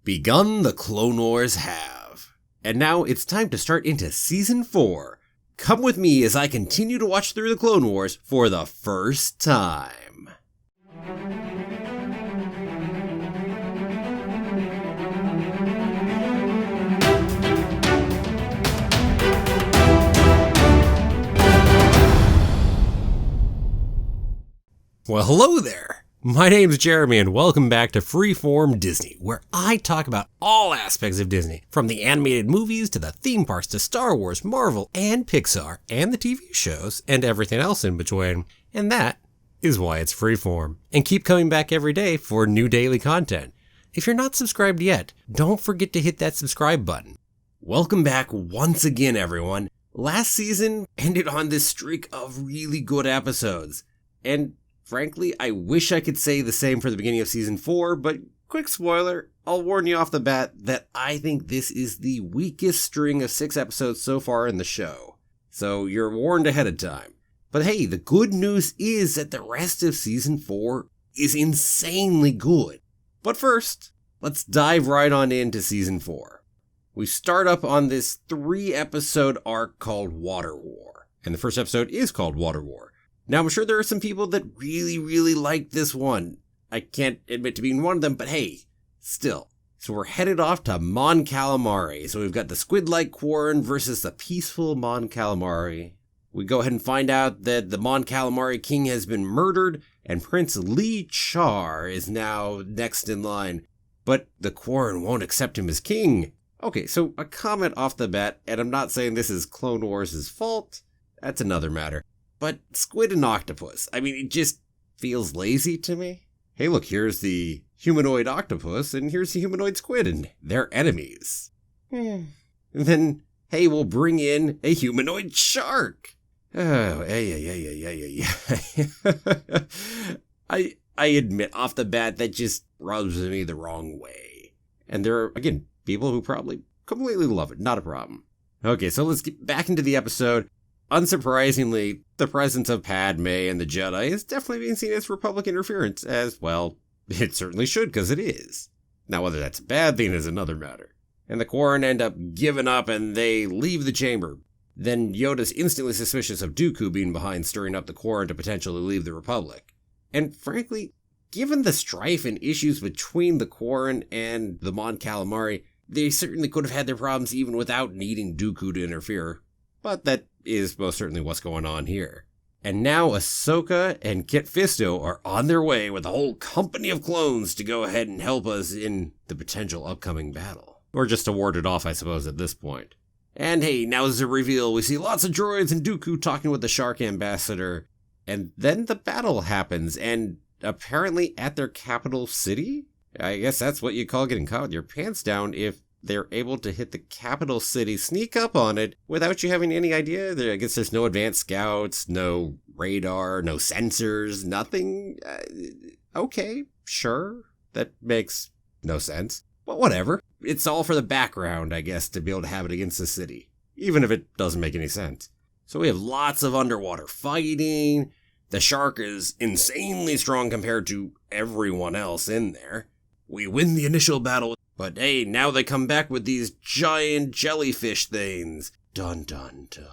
Begun the Clone Wars have. And now it's time to start into Season 4. Come with me as I continue to watch through the Clone Wars for the first time. Well, hello there. My name's Jeremy and welcome back to Freeform Disney, where I talk about all aspects of Disney, from the animated movies to the theme parks to Star Wars, Marvel, and Pixar, and the TV shows, and everything else in between. And that is why it's Freeform. And keep coming back every day for new daily content. If you're not subscribed yet, don't forget to hit that subscribe button. Welcome back once again, everyone. Last season ended on this streak of really good episodes. And frankly, I wish I could say the same for the beginning of Season 4, but quick spoiler, I'll warn you off the bat that I think this is the weakest string of 6 episodes so far in the show. So you're warned ahead of time. But hey, the good news is that the rest of Season 4 is insanely good. But first, let's dive right on into Season 4. We start up on this 3-episode arc called Water War, and the first episode is called Water War. Now, I'm sure there are some people that really liked this one. I can't admit to being one of them, but hey, still. So we're headed off to Mon Calamari. So we've got the squid-like Quarren versus the peaceful Mon Calamari. We go ahead and find out that the Mon Calamari king has been murdered, and Prince Lee Char is now next in line. But the Quarren won't accept him as king. Okay, so a comment off the bat, and I'm not saying this is Clone Wars' fault. That's another matter. But squid and octopus, I mean, it just feels lazy to me. Hey, look, here's the humanoid octopus, and here's the humanoid squid, and they're enemies. And then, hey, we'll bring in a humanoid shark. Oh, yeah. I admit off the bat that just rubs me the wrong way. And there are, again, people who probably completely love it, not a problem. Okay, so let's get back into the episode. Unsurprisingly, the presence of Padme and the Jedi is definitely being seen as Republic interference, as, well, it certainly should, because it is. Now, whether that's a bad thing is another matter. And the Quarren end up giving up and they leave the chamber. Then Yoda's instantly suspicious of Dooku being behind stirring up the Quarren to potentially leave the Republic. And frankly, given the strife and issues between the Quarren and the Mon Calamari, they certainly could have had their problems even without needing Dooku to interfere. But that is most certainly what's going on here. And now Ahsoka and Kit Fisto are on their way with a whole company of clones to go ahead and help us in the potential upcoming battle. Or just to ward it off, I suppose, at this point. And hey, now as a reveal, we see lots of droids and Dooku talking with the Shark Ambassador. And then the battle happens, and apparently at their capital city? I guess that's what you call getting caught with your pants down if they're able to hit the capital city, sneak up on it without you having any idea. I guess there's no advanced scouts, no radar, no sensors, nothing. Okay, sure. That makes no sense. But whatever. It's all for the background, I guess, to be able to have it against the city. Even if it doesn't make any sense. So we have lots of underwater fighting. The shark is insanely strong compared to everyone else in there. We win the initial battle. But hey, now they come back with these giant jellyfish things. Dun dun dun.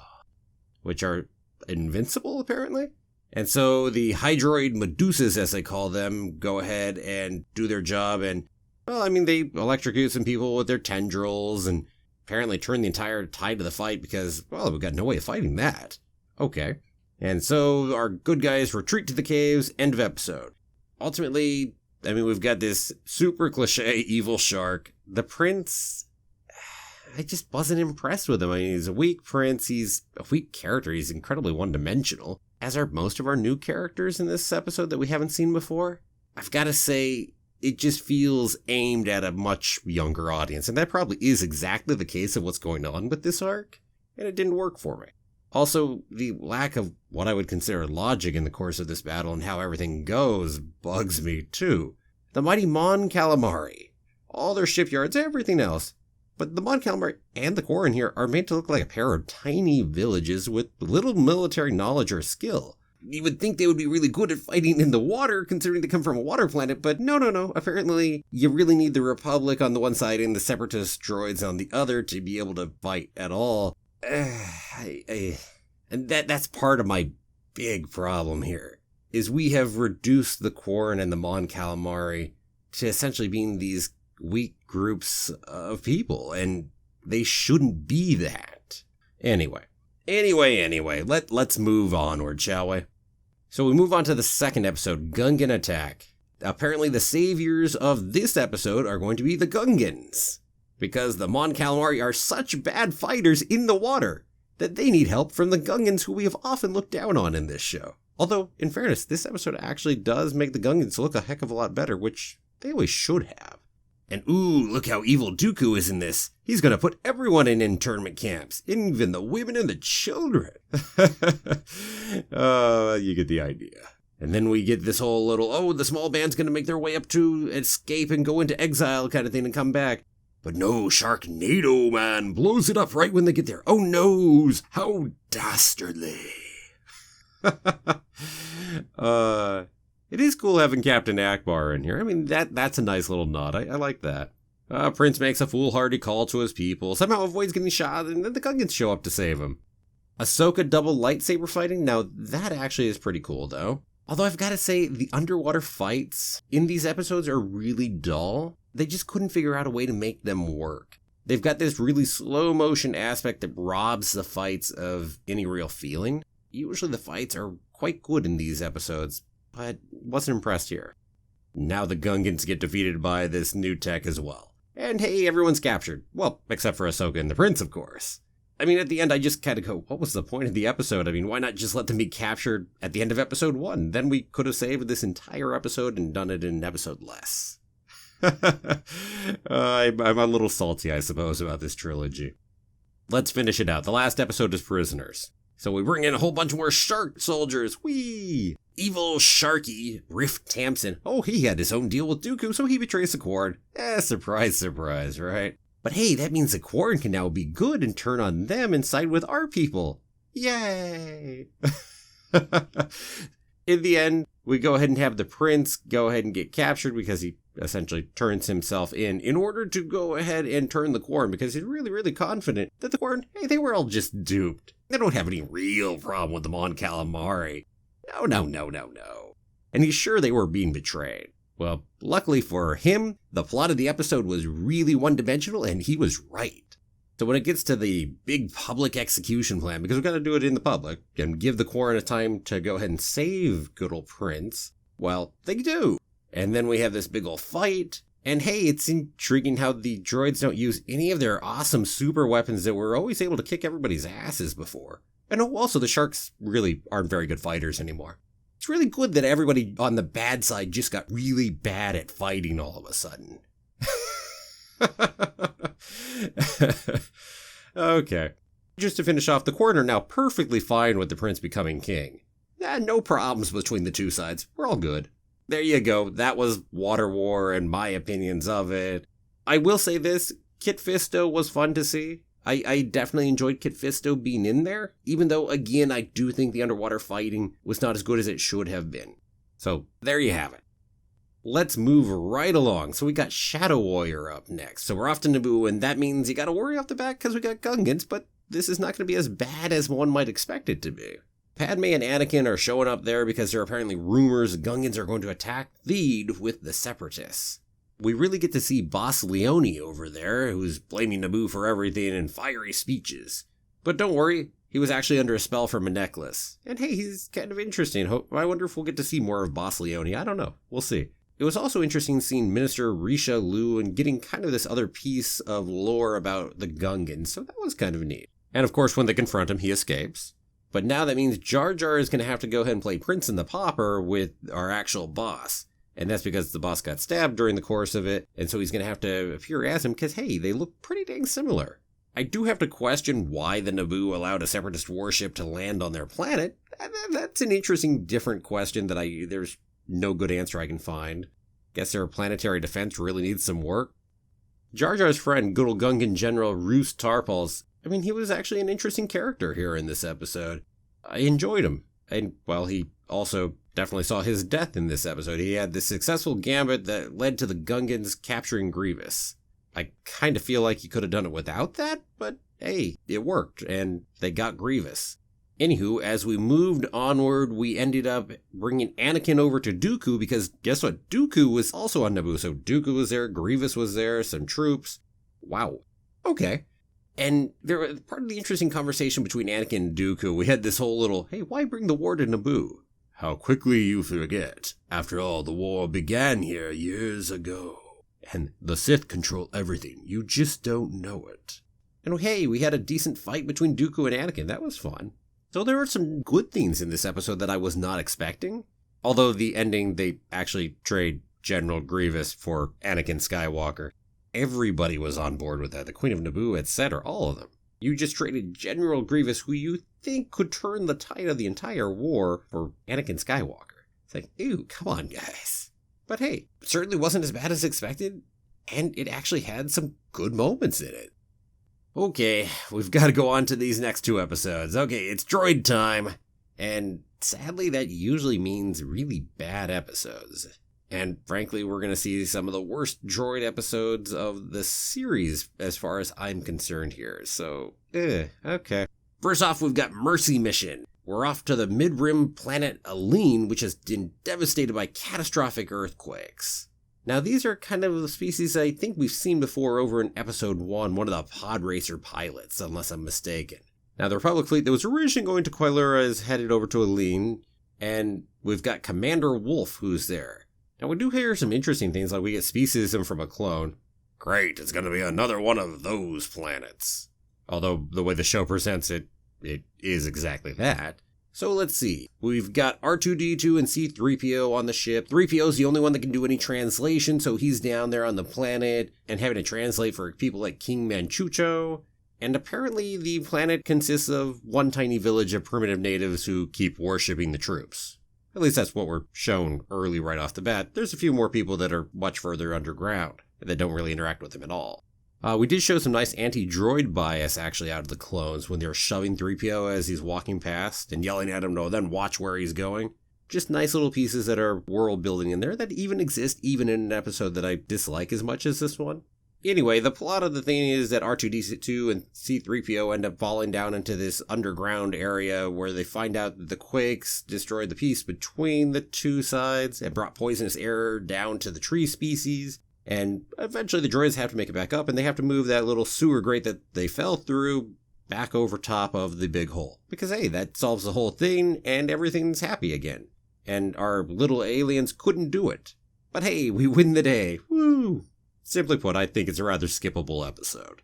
Which are invincible, apparently? And so the Hydroid Medusas, as they call them, go ahead and do their job. And, well, I mean, they electrocute some people with their tendrils and apparently turn the entire tide of the fight because, well, we've got no way of fighting that. Okay. And so our good guys retreat to the caves, end of episode. Ultimately, I mean, we've got this super cliche evil shark. The prince, I just wasn't impressed with him. I mean, he's a weak prince. He's a weak character. He's incredibly one-dimensional, as are most of our new characters in this episode that we haven't seen before. I've got to say, it just feels aimed at a much younger audience, and that probably is exactly the case of what's going on with this arc, and it didn't work for me. Also, the lack of what I would consider logic in the course of this battle and how everything goes bugs me too. The mighty Mon Calamari, all their shipyards, everything else. But the Mon Calamari and the Quarren here are made to look like a pair of tiny villages with little military knowledge or skill. You would think they would be really good at fighting in the water, considering they come from a water planet, but no. Apparently, you really need the Republic on the one side and the Separatist droids on the other to be able to fight at all. And that's part of my big problem here, is we have reduced the Quarren and the Mon Calamari to essentially being these weak groups of people, and they shouldn't be that. Anyway, let's move onward, shall we? So we move on to the second episode, Gungan Attack. Apparently the saviors of this episode are going to be the Gungans, because the Mon Calamari are such bad fighters in the water that they need help from the Gungans, who we have often looked down on in this show. Although, in fairness, this episode actually does make the Gungans look a heck of a lot better, which they always should have. And ooh, look how evil Dooku is in this. He's gonna put everyone in internment camps, even the women and the children. You get the idea. And then we get this whole little, the small band's gonna make their way up to escape and go into exile kind of thing and come back. But no, Sharknado Man blows it up right when they get there. Oh noes, how dastardly. It is cool having Captain Akbar in here. I mean, that's a nice little nod. I like that. Prince makes a foolhardy call to his people, somehow avoids getting shot, and then the Gungans show up to save him. Ahsoka double lightsaber fighting? Now, that actually is pretty cool, though. Although I've got to say, the underwater fights in these episodes are really dull. They just couldn't figure out a way to make them work. They've got this really slow motion aspect that robs the fights of any real feeling. Usually the fights are quite good in these episodes, but wasn't impressed here. Now the Gungans get defeated by this new tech as well. And hey, everyone's captured. Well, except for Ahsoka and the Prince, of course. I mean, at the end, I just kind of go, what was the point of the episode? I mean, why not just let them be captured at the end of episode 1? Then we could have saved this entire episode and done it in an episode less. I'm a little salty, I suppose, about this trilogy. Let's finish it out. The last episode is Prisoners. So we bring in a whole bunch more shark soldiers. Whee! Evil Sharky, Riff Tamsin. Oh, he had his own deal with Dooku, so he betrays the Quarren. Surprise, surprise, right? But hey, that means the Quarren can now be good and turn on them and side with our people. Yay! In the end, we go ahead and have the Prince go ahead and get captured because he essentially turns himself in order to go ahead and turn the Quarren, because he's really, really confident that the Quarren, hey, they were all just duped. They don't have any real problem with the Mon Calamari. No. And he's sure they were being betrayed. Well, luckily for him, the plot of the episode was really one-dimensional, and he was right. So when it gets to the big public execution plan, because we've got to do it in the public, and give the Quarren a time to go ahead and save good old Prince, well, they do. And then we have this big old fight, and hey, it's intriguing how the droids don't use any of their awesome super weapons that were always able to kick everybody's asses before. And also the sharks really aren't very good fighters anymore. It's really good that everybody on the bad side just got really bad at fighting all of a sudden. Okay. Just to finish off, the Quarren are now perfectly fine with the Prince becoming king. No problems between the two sides. We're all good. There you go. That was Water War and my opinions of it. I will say this, Kit Fisto was fun to see. I definitely enjoyed Kit Fisto being in there, even though, again, I do think the underwater fighting was not as good as it should have been. So, there you have it. Let's move right along. So we got Shadow Warrior up next. So we're off to Naboo, and that means you gotta worry off the bat because we got Gungans, but this is not gonna be as bad as one might expect it to be. Padme and Anakin are showing up there because there are apparently rumors Gungans are going to attack Theed with the Separatists. We really get to see Boss Leone over there, who's blaming Naboo for everything in fiery speeches. But don't worry, he was actually under a spell from a necklace. And hey, he's kind of interesting. I wonder if we'll get to see more of Boss Leone. I don't know. We'll see. It was also interesting seeing Minister Risha Lu and getting kind of this other piece of lore about the Gungans, so that was kind of neat. And of course, when they confront him, he escapes. But now that means Jar Jar is going to have to go ahead and play Prince and the Pauper with our actual boss. And that's because the boss got stabbed during the course of it, and so he's going to have to appear as him because, hey, they look pretty dang similar. I do have to question why the Naboo allowed a Separatist warship to land on their planet. That's an interesting, different question that there's no good answer I can find. Guess their planetary defense really needs some work. Jar Jar's friend, good old Gungan General Roose Tarpals, he was actually an interesting character here in this episode. I enjoyed him. And, well, he also definitely saw his death in this episode. He had the successful gambit that led to the Gungans capturing Grievous. I kind of feel like he could have done it without that, but hey, it worked, and they got Grievous. Anywho, as we moved onward, we ended up bringing Anakin over to Dooku, because guess what? Dooku was also on Naboo, so Dooku was there, Grievous was there, some troops. Wow. Okay. And there was part of the interesting conversation between Anakin and Dooku. We had this whole little, hey, why bring the war to Naboo? How quickly you forget. After all, the war began here years ago. And the Sith control everything. You just don't know it. And hey, we had a decent fight between Dooku and Anakin. That was fun. So there were some good things in this episode that I was not expecting. Although the ending, they actually trade General Grievous for Anakin Skywalker. Everybody was on board with that. The Queen of Naboo, etc. All of them. You just traded General Grievous, who you think could turn the tide of the entire war, for Anakin Skywalker. It's like, ew, come on, guys. But hey, it certainly wasn't as bad as expected, and it actually had some good moments in it. Okay, we've got to go on to these next two episodes. Okay, it's droid time. And sadly, that usually means really bad episodes. And frankly, we're going to see some of the worst droid episodes of the series as far as I'm concerned here. So, okay. First off, we've got Mercy Mission. We're off to the mid-rim planet Aline, which has been devastated by catastrophic earthquakes. Now, these are kind of the species I think we've seen before over in Episode 1, one of the pod racer pilots, unless I'm mistaken. Now, the Republic fleet that was originally going to Quilura is headed over to Aline, and we've got Commander Wolf who's there. Now, we do hear some interesting things, like we get speciesism from a clone. Great, it's going to be another one of those planets. Although, the way the show presents it, it is exactly that. So let's see. We've got R2-D2 and C-3PO on the ship. 3PO's the only one that can do any translation, so he's down there on the planet and having to translate for people like King Manchucho. And apparently the planet consists of one tiny village of primitive natives who keep worshipping the troops. At least that's what we're shown early right off the bat. There's a few more people that are much further underground that don't really interact with them at all. We did show some nice anti-droid bias actually out of the clones when they were shoving 3PO as he's walking past and yelling at him to then watch where he's going. Just nice little pieces that are world building in there that even exist even in an episode that I dislike as much as this one. Anyway, the plot of the thing is that R2-D2 and C-3PO end up falling down into this underground area where they find out that the quakes destroyed the peace between the two sides and brought poisonous air down to the tree species. And eventually the droids have to make it back up, and they have to move that little sewer grate that they fell through back over top of the big hole. Because, hey, that solves the whole thing, and everything's happy again. And our little aliens couldn't do it. But hey, we win the day. Woo! Simply put, I think it's a rather skippable episode.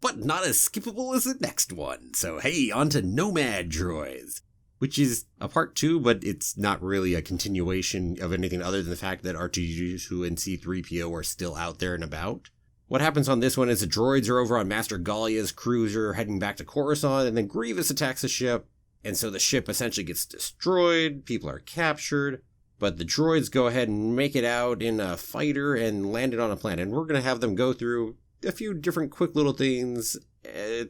But not as skippable as the next one. So hey, on to Nomad Droids. Which is a part 2, but it's not really a continuation of anything other than the fact that R2-D2 and C-3PO are still out there and about. What happens on this one is the droids are over on Master Gallia's cruiser heading back to Coruscant, and then Grievous attacks the ship, and so the ship essentially gets destroyed, people are captured, but the droids go ahead and make it out in a fighter and land it on a planet, and we're going to have them go through a few different quick little things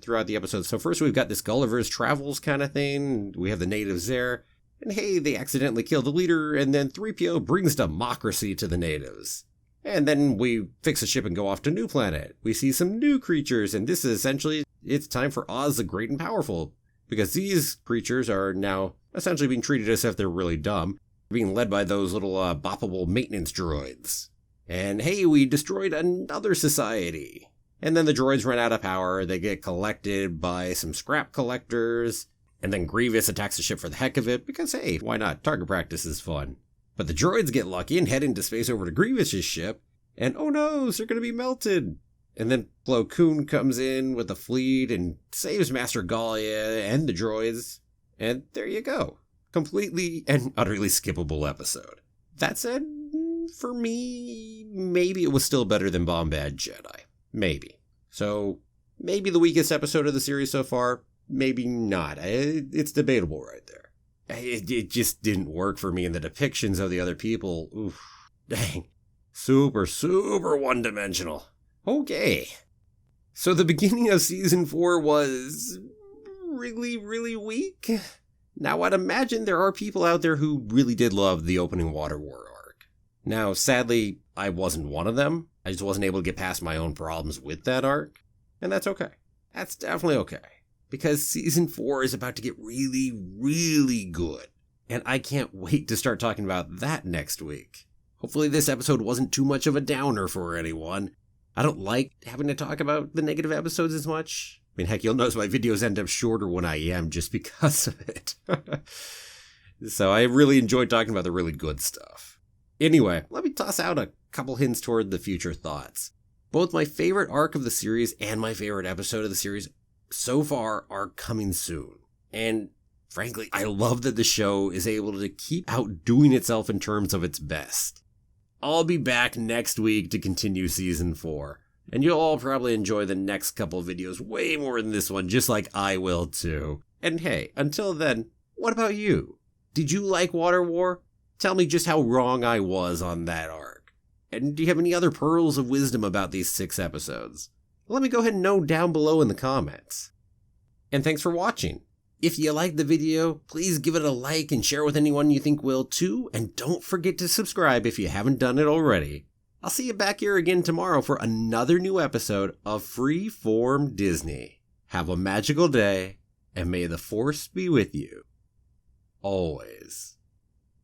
throughout the episode. So first we've got this Gulliver's Travels kind of thing. We have the natives there. And hey, they accidentally kill the leader, and then 3PO brings democracy to the natives. And then we fix the ship and go off to New Planet. We see some new creatures, and this is essentially, it's time for Oz the Great and Powerful. Because these creatures are now essentially being treated as if they're really dumb, being led by those little boppable maintenance droids. And hey, we destroyed another society. And then the droids run out of power, they get collected by some scrap collectors, and then Grievous attacks the ship for the heck of it, because hey, why not? Target practice is fun. But the droids get lucky and head into space over to Grievous's ship, and oh no, they're gonna be melted. And then Plo Koon comes in with the fleet and saves Master Gallia and the droids, and there you go. Completely and utterly skippable episode. That said, for me, maybe it was still better than Bombad Jedi. Maybe. So, maybe the weakest episode of the series so far, maybe not. It's debatable right there. It just didn't work for me, and the depictions of the other people, oof, dang, super one-dimensional. Okay. So the beginning of Season 4 was really weak. Now, I'd imagine there are people out there who really did love the opening Water War arc. Now, sadly, I wasn't one of them. I just wasn't able to get past my own problems with that arc. And that's okay. That's definitely okay. Because Season 4 is about to get really, really good. And I can't wait to start talking about that next week. Hopefully this episode wasn't too much of a downer for anyone. I don't like having to talk about the negative episodes as much. I mean, heck, you'll notice my videos end up shorter when I am just because of it. So I really enjoyed talking about the really good stuff. Anyway, let me toss out a couple hints toward the future thoughts. Both my favorite arc of the series and my favorite episode of the series so far are coming soon. And frankly, I love that the show is able to keep outdoing itself in terms of its best. I'll be back next week to continue Season 4. And you'll all probably enjoy the next couple of videos way more than this one, just like I will too. And hey, until then, what about you? Did you like Water War? Tell me just how wrong I was on that arc. And do you have any other pearls of wisdom about these 6 episodes? Let me go ahead and know down below in the comments. And thanks for watching. If you liked the video, please give it a like and share with anyone you think will too. And don't forget to subscribe if you haven't done it already. I'll see you back here again tomorrow for another new episode of Freeform Disney. Have a magical day, and may the Force be with you. Always.